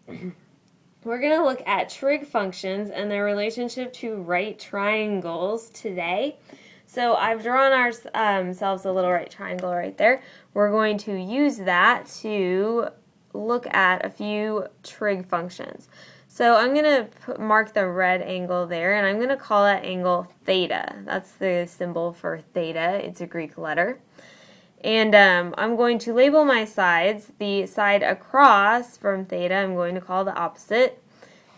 we're going to look at trig functions and their relationship to right triangles today. So I've drawn ourselves a little right triangle right there. We're going to use that to look at a few trig functions. So I'm going to mark the red angle there, and I'm going to call that angle theta. That's the symbol for theta. It's a Greek letter. And I'm going to label my sides. The side across from theta I'm going to call the opposite.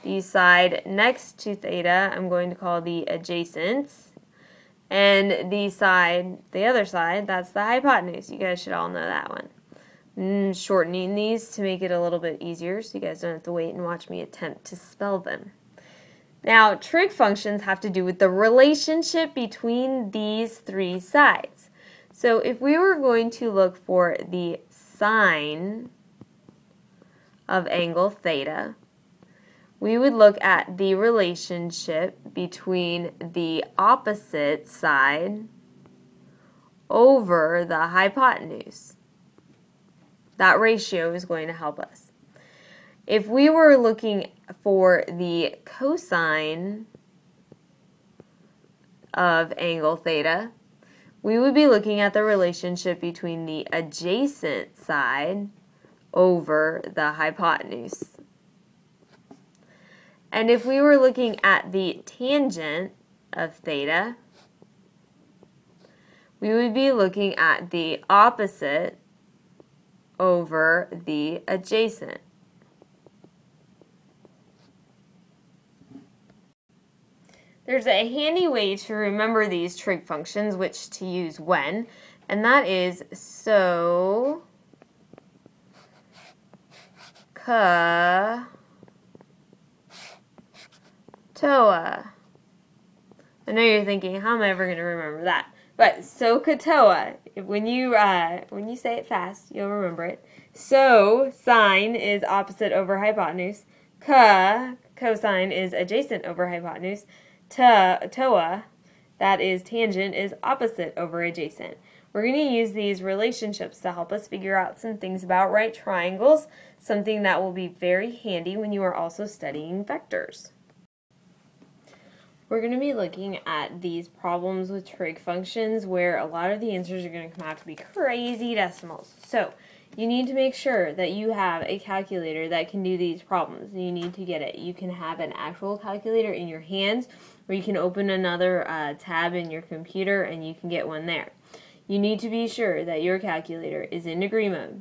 The side next to theta I'm going to call the adjacent. And the other side, that's the hypotenuse. You guys should all know that one. Shortening these to make it a little bit easier so you guys don't have to wait and watch me attempt to spell them. Now, trig functions have to do with the relationship between these three sides. So if we were going to look for the sine of angle theta, we would look at the relationship between the opposite side over the hypotenuse. That ratio is going to help us. If we were looking for the cosine of angle theta, we would be looking at the relationship between the adjacent side over the hypotenuse. And if we were looking at the tangent of theta, we would be looking at the opposite over the adjacent. There's a handy way to remember these trig functions, which to use when, and that is so ka toa. I know you're thinking, how am I ever going to remember that? But SOHCAHTOA, when you say it fast, you'll remember it. So, sine is opposite over hypotenuse. Cosine is adjacent over hypotenuse. Toa, that is tangent, is opposite over adjacent. We're going to use these relationships to help us figure out some things about right triangles, something that will be very handy when you are also studying vectors. We're going to be looking at these problems with trig functions where a lot of the answers are going to come out to be crazy decimals. So you need to make sure that you have a calculator that can do these problems. You need to get it. You can have an actual calculator in your hands, or you can open another tab in your computer and you can get one there. You need to be sure that your calculator is in degree mode.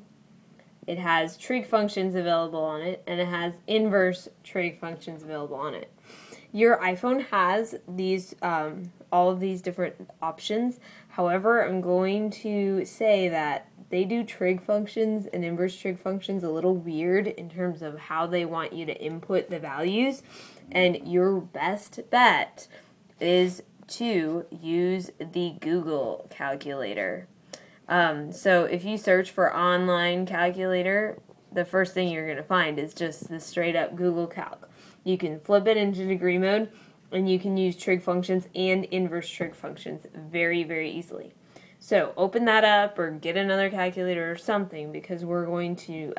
It has trig functions available on it, and it has inverse trig functions available on it. Your iPhone has these, all of these different options. However, I'm going to say that they do trig functions and inverse trig functions a little weird in terms of how they want you to input the values. And your best bet is to use the Google calculator. So if you search for online calculator, the first thing you're going to find is just the straight up Google Calc. You can flip it into degree mode, and you can use trig functions and inverse trig functions very, very easily. So open that up or get another calculator or something, because we're going to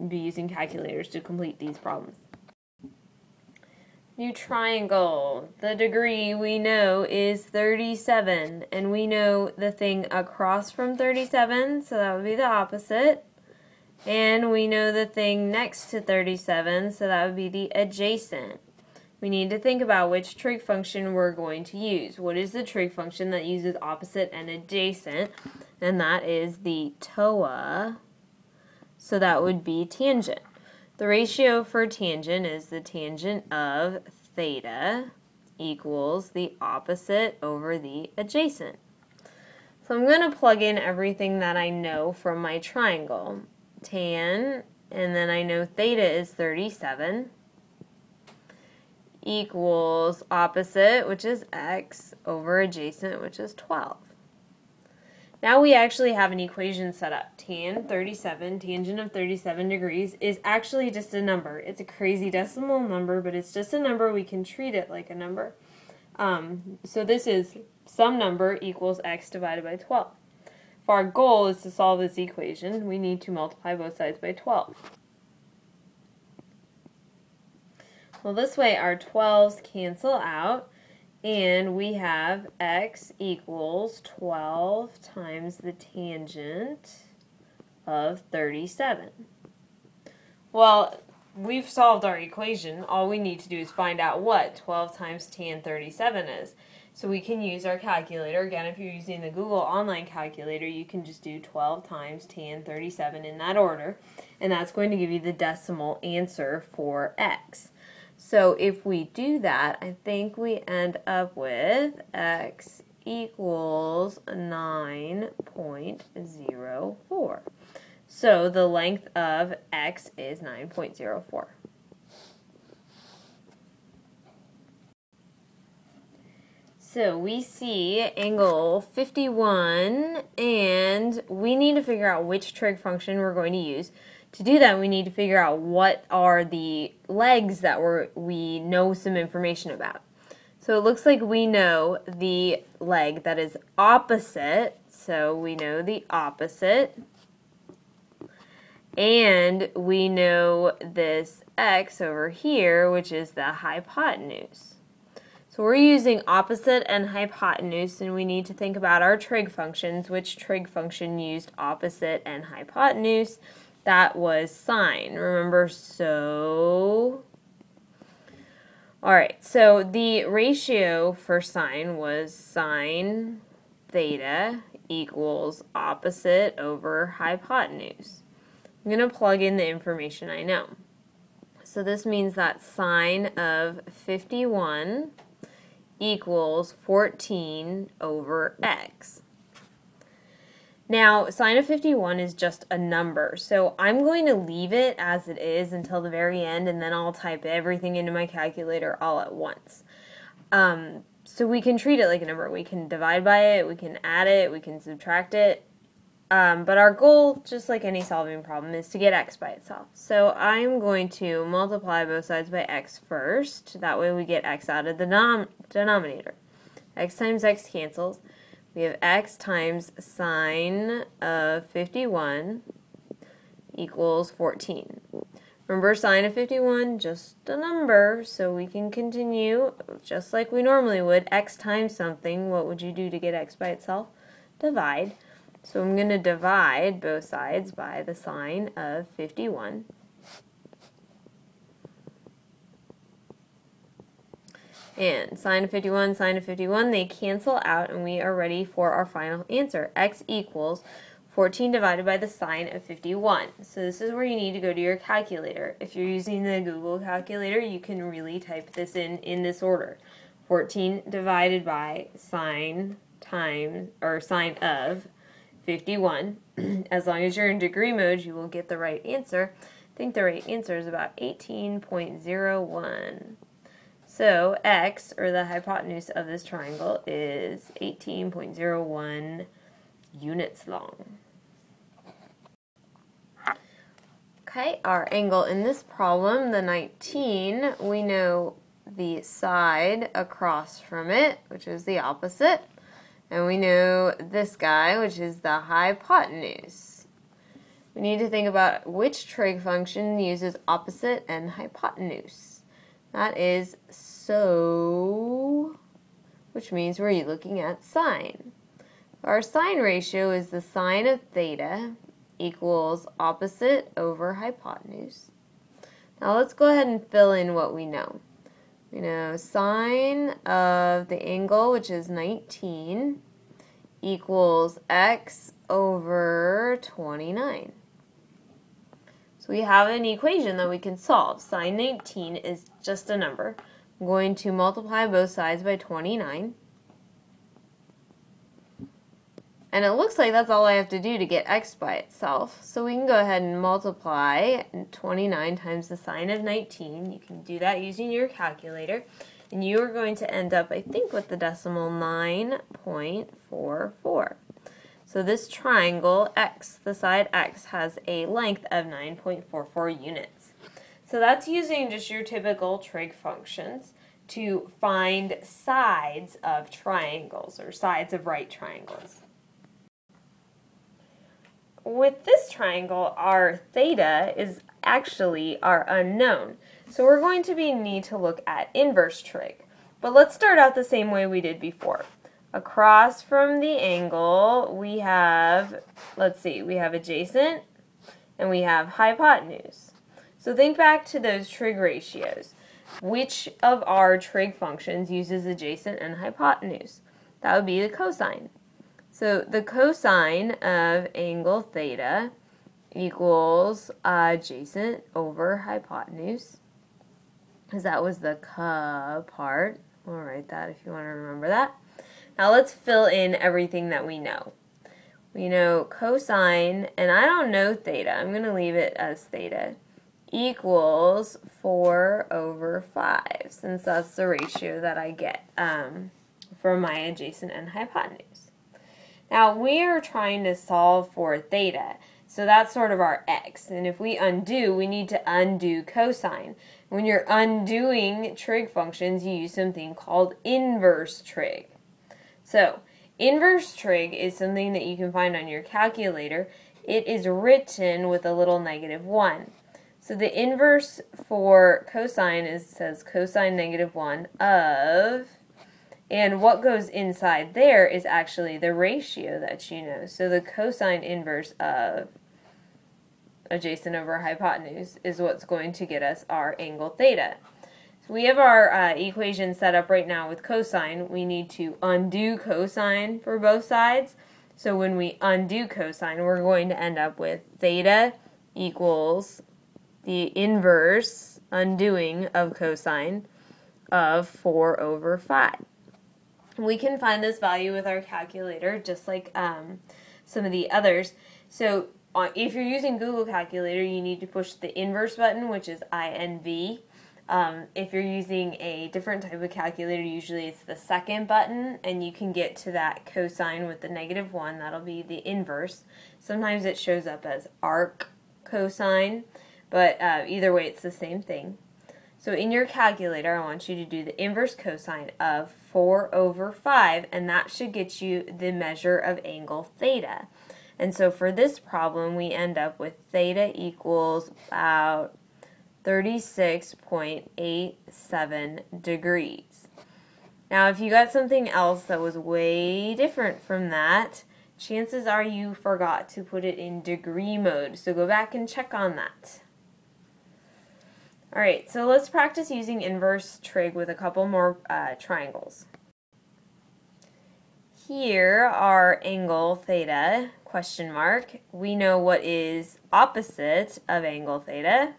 be using calculators to complete these problems. New triangle. The degree we know is 37, and we know the thing across from 37, so that would be the opposite. And we know the thing next to 37, so that would be the adjacent. We need to think about which trig function we're going to use. What is the trig function that uses opposite and adjacent? And that is the TOA, so that would be tangent. The ratio for tangent is the tangent of theta equals the opposite over the adjacent. So I'm going to plug in everything that I know from my triangle. Tan, and then I know theta is 37, equals opposite, which is x, over adjacent, which is 12. Now we actually have an equation set up. Tan 37, tangent of 37 degrees, is actually just a number. It's a crazy decimal number, but it's just a number. We can treat it like a number. So this is some number equals x divided by 12. If our goal is to solve this equation, we need to multiply both sides by 12. Well, this way our 12s cancel out, and we have x equals 12 times the tangent of 37. Well, we've solved our equation. All we need to do is find out what 12 times tan 37 is. So we can use our calculator. Again, if you're using the Google online calculator, you can just do 12 times tan 37 in that order, and that's going to give you the decimal answer for x. So if we do that, I think we end up with x equals 9.04. So the length of x is 9.04. So we see angle 51, and we need to figure out which trig function we're going to use. To do that, we need to figure out what are the legs that we know some information about. So it looks like we know the leg that is opposite, so we know the opposite. And we know this x over here, which is the hypotenuse. So we're using opposite and hypotenuse, and we need to think about our trig functions. Which trig function used opposite and hypotenuse? That was sine. Remember, so... Alright, so the ratio for sine was sine theta equals opposite over hypotenuse. I'm going to plug in the information I know. So this means that sine of 51 equals 14 over x. Now, sine of 51 is just a number, so I'm going to leave it as it is until the very end, and then I'll type everything into my calculator all at once. So we can treat it like a number. We can divide by it, we can add it, we can subtract it. But our goal, just like any solving problem, is to get x by itself. So I'm going to multiply both sides by x first. That way we get x out of the denominator. X times x cancels. We have x times sine of 51 equals 14. Remember, sine of 51, just a number, so we can continue just like we normally would. X times something, what would you do to get x by itself? Divide. So I'm going to divide both sides by the sine of 51. And sine of 51, they cancel out, and we are ready for our final answer. X equals 14 divided by the sine of 51. So this is where you need to go to your calculator. If you're using the Google calculator, you can really type this in this order. 14 divided by sine of 51. As long as you're in degree mode, you will get the right answer. I think the right answer is about 18.01. So x, or the hypotenuse of this triangle, is 18.01 units long. Okay, our angle in this problem, the 19, we know the side across from it, which is the opposite. And we know this guy, which is the hypotenuse. We need to think about which trig function uses opposite and hypotenuse. That is so, which means we're looking at sine. Our sine ratio is the sine of theta equals opposite over hypotenuse. Now let's go ahead and fill in what we know. We know sine of the angle, which is 19, equals x over 29. So we have an equation that we can solve. Sine 19 is just a number. I'm going to multiply both sides by 29. And it looks like that's all I have to do to get x by itself. So we can go ahead and multiply 29 times the sine of 19. You can do that using your calculator. And you are going to end up, I think, with the decimal 9.44. So this triangle, x, the side x, has a length of 9.44 units. So that's using just your typical trig functions to find sides of triangles, or sides of right triangles. With this triangle, our theta is actually our unknown. So we're going to need to look at inverse trig. But let's start out the same way we did before. Across from the angle, we have, let's see, we have adjacent and we have hypotenuse. So think back to those trig ratios. Which of our trig functions uses adjacent and hypotenuse? That would be the cosine. So the cosine of angle theta equals adjacent over hypotenuse, because that was the part. We'll write that if you want to remember that. Now let's fill in everything that we know. We know cosine, and I don't know theta. I'm going to leave it as theta, equals 4 over 5, since that's the ratio that I get from my adjacent and hypotenuse. Now we are trying to solve for theta, so that's sort of our x. And if we undo, we need to undo cosine. When you're undoing trig functions, you use something called inverse trig. So inverse trig is something that you can find on your calculator. It is written with a little -1. So the inverse for cosine says cosine -1 of, and what goes inside there is actually the ratio that you know. So the cosine inverse of adjacent over hypotenuse is what's going to get us our angle theta. So we have our equation set up right now with cosine. We need to undo cosine for both sides. So when we undo cosine, we're going to end up with theta equals the inverse undoing of cosine of 4 over 5. We can find this value with our calculator, just like some of the others. So if you're using Google Calculator, you need to push the inverse button, which is INV. If you're using a different type of calculator, usually it's the second button, and you can get to that cosine with the -1. That'll be the inverse. Sometimes it shows up as arc cosine, but either way, it's the same thing. So in your calculator, I want you to do the inverse cosine of 4 over 5, and that should get you the measure of angle theta. And so for this problem, we end up with theta equals about 36.87 degrees. Now, if you got something else that was way different from that, chances are you forgot to put it in degree mode. So go back and check on that. Alright, so let's practice using inverse trig with a couple more triangles. Here are angle theta, question mark. We know what is opposite of angle theta,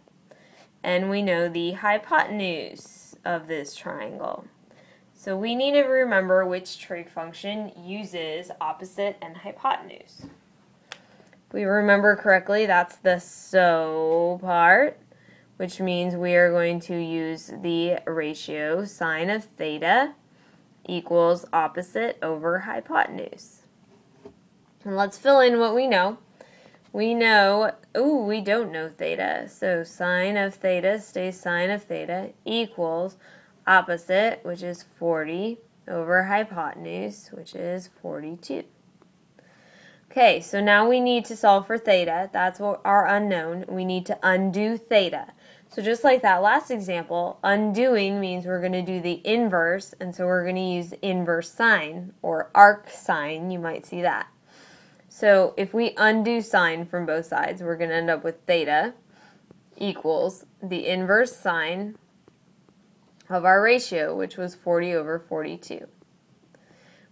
and we know the hypotenuse of this triangle. So we need to remember which trig function uses opposite and hypotenuse. If we remember correctly, that's the so part, which means we are going to use the ratio sine of theta equals opposite over hypotenuse. And let's fill in what we know. We know, we don't know theta, so sine of theta stays sine of theta equals opposite, which is 40, over hypotenuse, which is 42. Okay, so now we need to solve for theta. That's what our unknown. We need to undo theta. So just like that last example, undoing means we're going to do the inverse, and so we're going to use inverse sine, or arc sine, you might see that. So if we undo sine from both sides, we're going to end up with theta equals the inverse sine of our ratio, which was 40 over 42.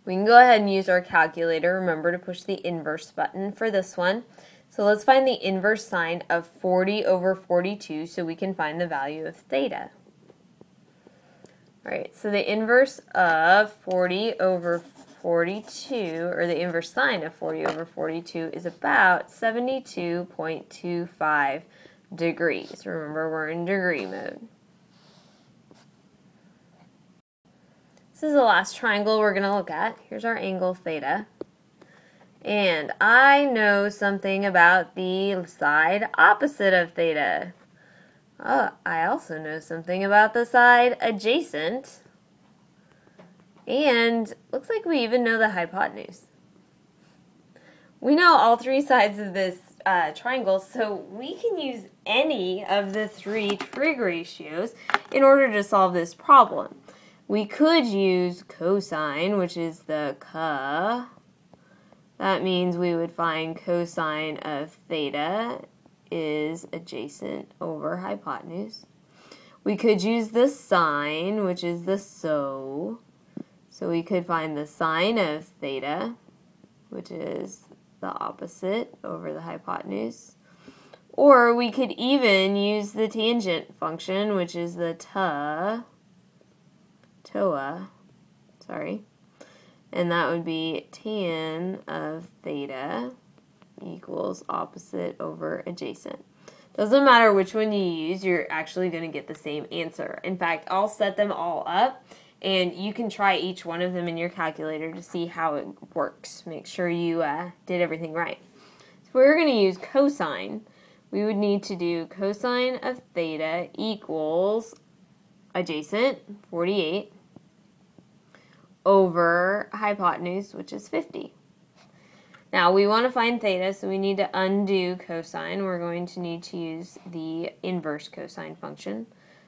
We can go ahead and use our calculator. Remember to push the inverse button for this one. So let's find the inverse sine of 40 over 42 so we can find the value of theta. Alright, so the inverse of 40 over 42, or the inverse sine of 40 over 42, is about 72.25 degrees. Remember, we're in degree mode. This is the last triangle we're going to look at. Here's our angle theta. And I know something about the side opposite of theta. I also know something about the side adjacent. And looks like we even know the hypotenuse. We know all three sides of this triangles, so we can use any of the three trig ratios in order to solve this problem. We could use cosine, which is the ca. That means we would find cosine of theta is adjacent over hypotenuse. We could use the sine, which is the so. So we could find the sine of theta, which is the opposite over the hypotenuse. Or we could even use the tangent function, which is the toa, and that would be tan of theta equals opposite over adjacent. Doesn't matter which one you use, you're actually going to get the same answer. In fact, I'll set them all up, and you can try each one of them in your calculator to see how it works. Make sure you did everything right. So if we're going to use cosine, we would need to do cosine of theta equals adjacent, 48, over hypotenuse, which is 50. Now, we want to find theta, so we need to undo cosine. We're going to need to use the inverse cosine function.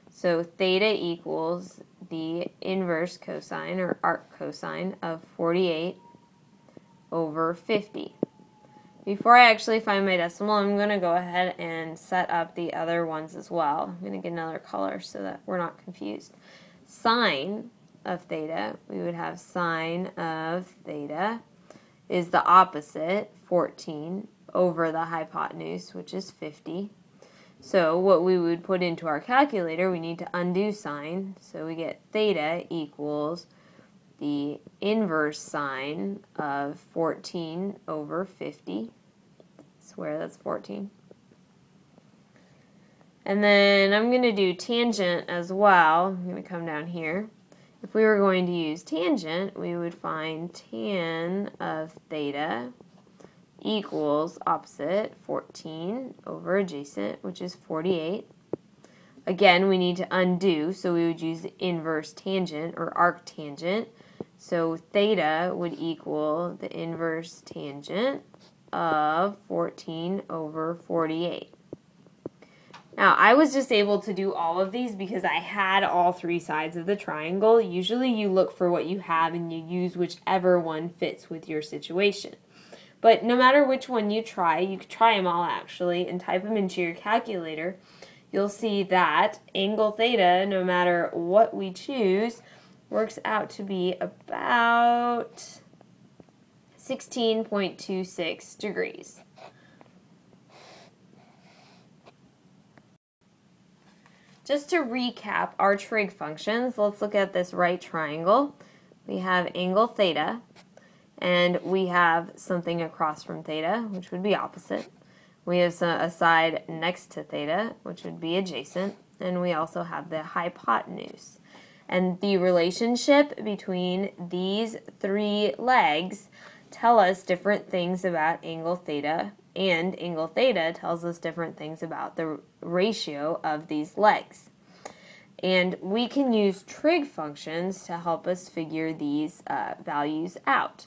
So theta equals the inverse cosine, or arc cosine, of 48 over 50. Before I actually find my decimal, I'm going to go ahead and set up the other ones as well. I'm going to get another color so that we're not confused. Sine of theta, we would have sine of theta is the opposite, 14, over the hypotenuse, which is 50. So what we would put into our calculator, we need to undo sine. So we get theta equals the inverse sine of 14 over 50. Square, that's 14. And then I'm going to do tangent as well. I'm going to come down here. If we were going to use tangent, we would find tan of theta equals opposite, 14 over adjacent, which is 48. Again, we need to undo, so we would use the inverse tangent or arc tangent. So theta would equal the inverse tangent of 14 over 48. Now, I was just able to do all of these because I had all three sides of the triangle. Usually you look for what you have and you use whichever one fits with your situation. But no matter which one you can try them all actually and type them into your calculator. You'll see that angle theta, no matter what we choose, works out to be about 16.26 degrees. Just to recap our trig functions, let's look at this right triangle. We have angle theta, and we have something across from theta, which would be opposite. We have a side next to theta, which would be adjacent, and we also have the hypotenuse. And the relationship between these three legs tell us different things about angle theta, and angle theta tells us different things about the ratio of these legs. And we can use trig functions to help us figure these values out.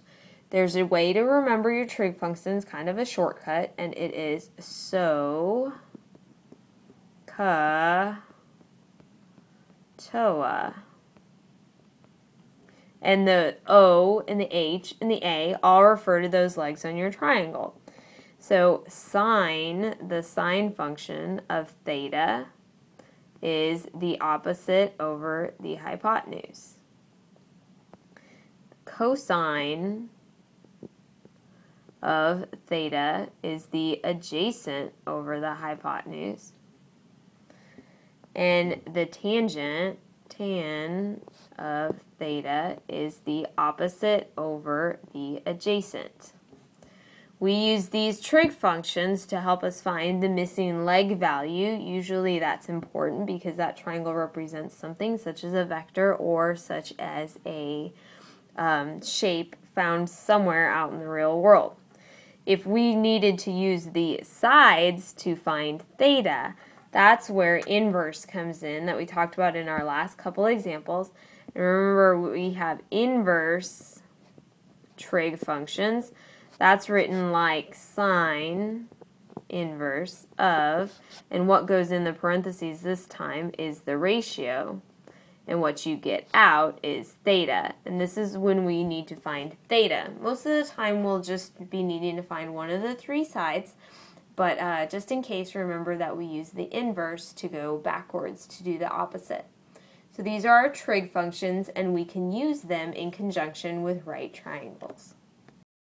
There's a way to remember your trig functions, kind of a shortcut, and it is so, ca, toa. And the O and the H and the A all refer to those legs on your triangle. So sine, the sine function of theta, is the opposite over the hypotenuse. Cosine of theta is the adjacent over the hypotenuse. And the tangent, tan of theta, is the opposite over the adjacent. We use these trig functions to help us find the missing leg value. Usually that's important because that triangle represents something such as a vector or such as a shape found somewhere out in the real world. If we needed to use the sides to find theta, that's where inverse comes in that we talked about in our last couple examples. And remember, we have inverse trig functions. That's written like sine inverse of, and what goes in the parentheses this time is the ratio, and what you get out is theta, and this is when we need to find theta. Most of the time we'll just be needing to find one of the three sides, but just in case, remember that we use the inverse to go backwards to do the opposite. So these are our trig functions, and we can use them in conjunction with right triangles.